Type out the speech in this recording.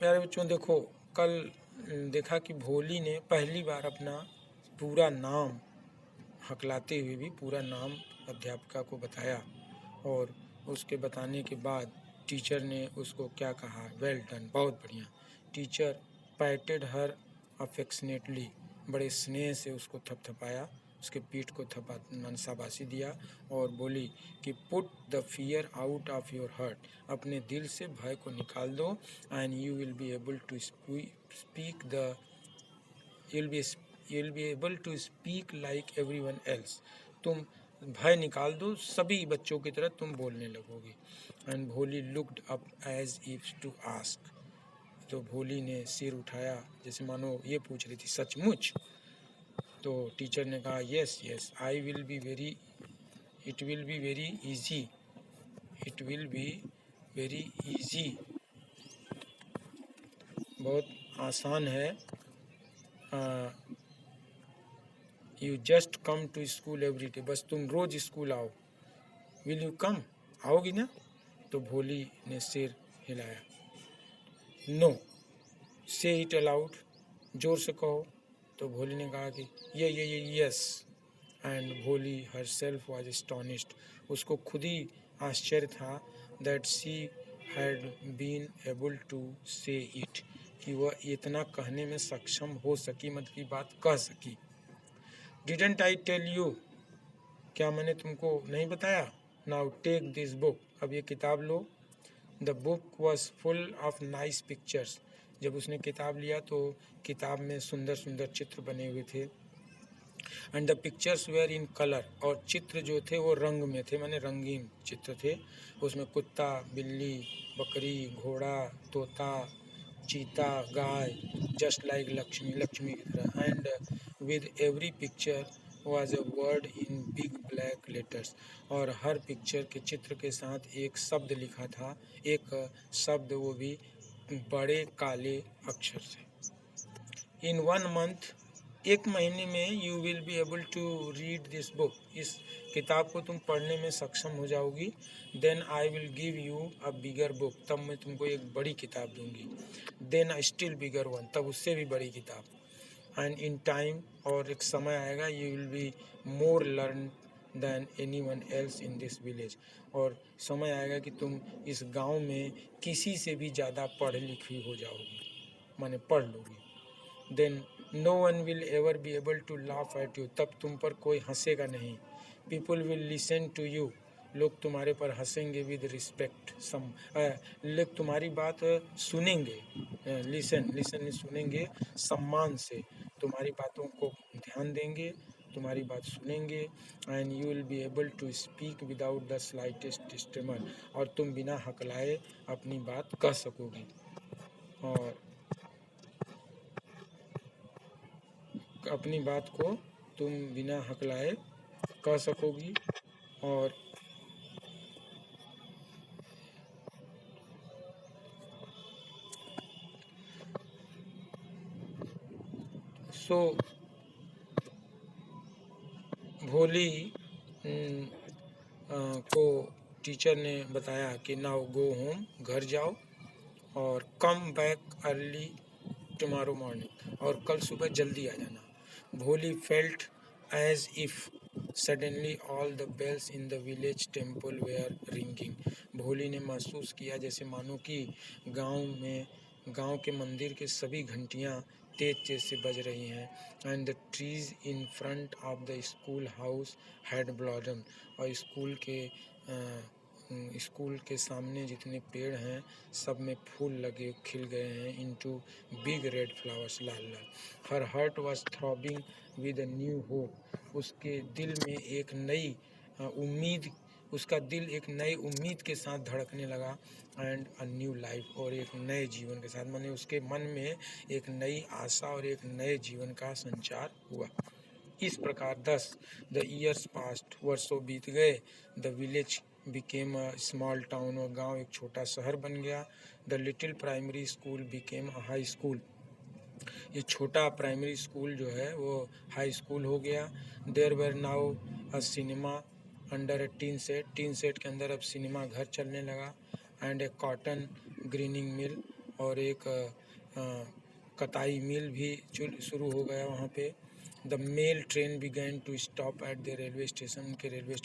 प्यारे बच्चों देखो, कल देखा कि भोली ने पहली बार अपना पूरा नाम हकलाते हुए भी पूरा नाम अध्यापिका को बताया और उसके बताने के बाद टीचर ने उसको क्या कहा, वेल डन, बहुत बढ़िया। टीचर पैटेड हर अफेक्शनेटली, बड़े स्नेह से उसको थपथपाया, उसके पीठ को शाबाशी दिया और बोली कि put the fear out of your heart, अपने दिल से भय को निकाल दो, and you will be able to speak the you'll be able to speak like everyone else। तुम भय निकाल दो, सभी बच्चों की तरह तुम बोलने लगोगे। And Bholi looked up as if to ask, तो भोली ने सिर उठाया जैसे मानो ये पूछ रही थी, सचमुच? तो टीचर ने कहा, yes yes, I will be very, it will be very easy, it will be very easy, बहुत आसान है। You just come to school every day, बस तुम रोज स्कूल आओ। विल यू कम, आओगी ना? तो भोली ने सिर हिलाया। नो, से इट अलाउड, जोर से कहो। तो भोली ने कहा कि ये यस। एंड भोली हर सेल्फ वॉज एस्टॉनिश्ड, उसको खुद ही आश्चर्य था that she had been able to say it, कि वह इतना कहने में सक्षम हो सकी, मतलब की बात कह सकी। डिडंट आई टेल यू, क्या मैंने तुमको नहीं बताया? नाउ टेक दिस बुक, अब ये किताब लो। The book was full of nice pictures, जब उसने किताब लिया तो किताब में सुंदर सुंदर चित्र बने हुए थे। And the pictures were in colour, और चित्र जो थे वो रंग में थे, माने रंगीन चित्र थे। उसमें कुत्ता, बिल्ली, बकरी, घोड़ा, तोता, चीता, गाय, जस्ट लाइक लक्ष्मी, लक्ष्मी की तरह। And with every picture was a word in big black letters, और हर पिक्चर के चित्र के साथ एक शब्द लिखा था, एक शब्द वो भी बड़े काले अक्षर से। इन 1 मंथ, एक महीने में, you will be able to read this book, इस किताब को तुम पढ़ने में सक्षम हो जाओगी। Then I will give you a bigger book, तब मैं तुमको एक बड़ी किताब दूंगी। Then a still bigger one, तब उससे भी बड़ी किताब। एंड इन टाइम, और एक समय आएगा, you will be more learn than any one else in this village, और समय आएगा कि तुम इस गांव में किसी से भी ज़्यादा पढ़ लिखी हो जाओगी, माने पढ़ लोगी। Then no one will ever be able to laugh at you, तब तुम पर कोई हंसेगा नहीं। People will listen to you, लोग तुम्हारे पर हंसेंगे विद रिस्पेक्ट, लोग तुम्हारी बात सुनेंगे, लिसन सुनेंगे, सम्मान से तुम्हारी बातों को ध्यान देंगे, तुम्हारी बात सुनेंगे। And you will be able to speak without the slightest stammer, और तुम बिना हकलाए अपनी बात कह सकोगी, और अपनी बात को तुम बिना हकलाए कह सकोगी। और सो भोली को टीचर ने बताया कि नाउ गो होम, घर जाओ, और come back early tomorrow morning, और कल सुबह जल्दी आ जाना। Bholi felt as if suddenly all the bells in the village temple were ringing, Bholi ने महसूस किया जैसे मानो कि गांव के मंदिर के सभी घंटियां तेज तेज से बज रही हैं। And the trees in front of the school house had blossom, और स्कूल के सामने जितने पेड़ हैं सब में फूल लगे, खिल गए हैं, into big red flowers, Lal Lal. Her heart was throbbing with a new hope, उसके दिल में एक नई उम्मीद, उसका दिल एक नई उम्मीद के साथ धड़कने लगा। एंड अ न्यू लाइफ, और एक नए जीवन के साथ, माने उसके मन में एक नई आशा और एक नए जीवन का संचार हुआ। इस प्रकार 10 द ईयर्स पास्ट, वर्षों बीत गए। The village became a small town, और गांव एक छोटा शहर बन गया। The little primary school became a high school, ये छोटा प्राइमरी स्कूल जो है वो हाई स्कूल हो गया। There were now a cinema under a tin shed के अंदर अब सिनेमा घर चलने लगा। And a cotton ginning mill, और एक कताई मिल भी शुरू हो गया वहाँ पे। The mail train began to stop at the railway station, उनके रेलवे